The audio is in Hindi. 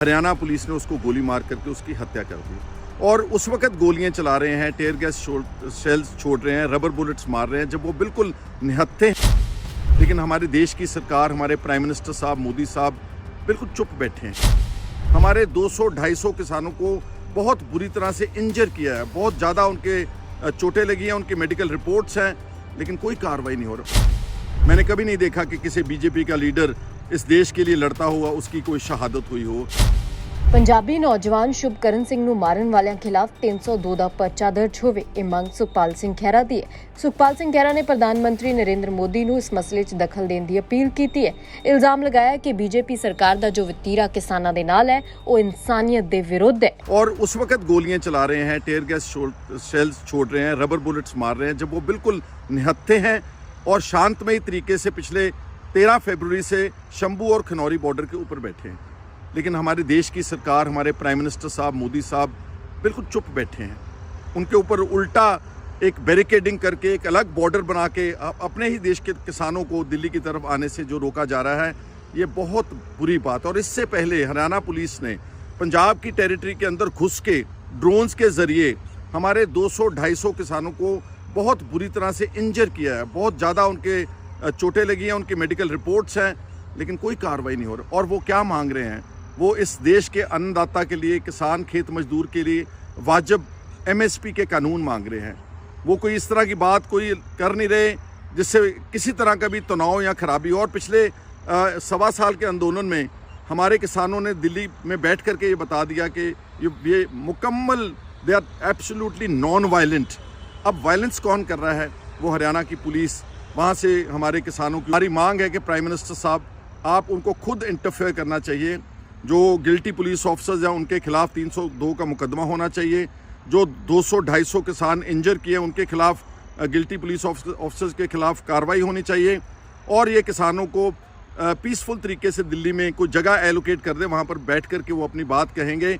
हरियाणा पुलिस ने उसको गोली मार करके उसकी हत्या कर दी और उस वक्त गोलियां चला रहे हैं, टेयर गैस शेल्स छोड़ रहे हैं, रबर बुलेट्स मार रहे हैं जब वो बिल्कुल निहत्थे हैं। लेकिन हमारे देश की सरकार, हमारे प्राइम मिनिस्टर साहब मोदी साहब बिल्कुल चुप बैठे हैं। हमारे 200-250 किसानों को बहुत बुरी तरह से इंजर किया है, बहुत ज़्यादा उनके चोटें लगी हैं, उनकी मेडिकल रिपोर्ट्स हैं, लेकिन कोई कार्रवाई नहीं हो रहा। मैंने कभी नहीं देखा कि किसी बीजेपी का लीडर इस देश के लिए लड़ता हुआ उसकी कोई शहादत हुई हो। पंजाबी नौजवान शुभकਰਨ ਸਿੰਘ ਨੂੰ ਮਾਰਨ ਵਾਲਿਆਂ ਖਿਲਾਫ 302 ਦਾ ਪਰਚਾ ਦਰਜ ਹੋਵੇ। ਇਹ ਮੰਗ ਸੁਖਪਾਲ ਸਿੰਘ ਖਹਿਰਾ ਦੀ ਹੈ। ਸੁਖਪਾਲ ਸਿੰਘ ਖਹਿਰਾ ਨੇ ਪ੍ਰਧਾਨ ਮੰਤਰੀ ਨਰਿੰਦਰ ਮੋਦੀ ਨੂੰ ਇਸ ਮਸਲੇ 'ਚ ਦਖਲ ਦੇਣ ਦੀ ਅਪੀਲ ਕੀਤੀ ਹੈ। ਇਲਜ਼ਾਮ ਲਗਾਇਆ ਕਿ ਬੀਜੇਪੀ ਸਰਕਾਰ ਦਾ ਜੋ ਵਤੀਰਾ ਕਿਸਾਨਾਂ ਦੇ ਨਾਲ ਹੈ ਉਹ ਇਨਸਾਨੀਅਤ ਦੇ ਵਿਰੁੱਧ ਹੈ। और उस वक्त गोलियां चला रहे हैं, टेयर गैस शेल्स छोड़ रहे हैं, रबर बुलेट्स मार रहे हैं जब वो बिल्कुल निहत्थे हैं और शांतमयी तरीके से पिछले 13 फरवरी से शंभू और खनौरी बॉर्डर के ऊपर बैठे हैं। लेकिन हमारे देश की सरकार, हमारे प्राइम मिनिस्टर साहब मोदी साहब बिल्कुल चुप बैठे हैं। उनके ऊपर उल्टा एक बैरिकेडिंग करके एक अलग बॉर्डर बना के अपने ही देश के किसानों को दिल्ली की तरफ आने से जो रोका जा रहा है, ये बहुत बुरी बात। और इससे पहले हरियाणा पुलिस ने पंजाब की टेरिटरी के अंदर घुस के ड्रोन्स के ज़रिए हमारे 200-250 किसानों को बहुत बुरी तरह से इंजर किया है, बहुत ज़्यादा उनके चोटें लगी हैं, उनकी मेडिकल रिपोर्ट्स हैं, लेकिन कोई कार्रवाई नहीं हो रही। और वो क्या मांग रहे हैं? वो इस देश के अन्नदाता के लिए, किसान खेत मजदूर के लिए वाजिब MSP के कानून मांग रहे हैं। वो कोई इस तरह की बात कोई कर नहीं रहे जिससे किसी तरह का भी तनाव या खराबी। और पिछले 1.25 साल के आंदोलन में हमारे किसानों ने दिल्ली में बैठ करके ये बता दिया कि ये मुकम्मल, they are absolutely non violent. अब वायलेंस कौन कर रहा है? वो हरियाणा की पुलिस। वहाँ से हमारे किसानों की हमारी मांग है कि प्राइम मिनिस्टर साहब आप उनको खुद इंटरफेयर करना चाहिए। जो गिल्टी पुलिस ऑफिसर्स हैं उनके खिलाफ 302 का मुकदमा होना चाहिए। जो 200-250 किसान इंजर किए उनके खिलाफ गिल्टी पुलिस ऑफिसर्स के खिलाफ कार्रवाई होनी चाहिए। और ये किसानों को पीसफुल तरीके से दिल्ली में कोई जगह एलोकेट कर दे, वहाँ पर बैठ कर के वो अपनी बात कहेंगे।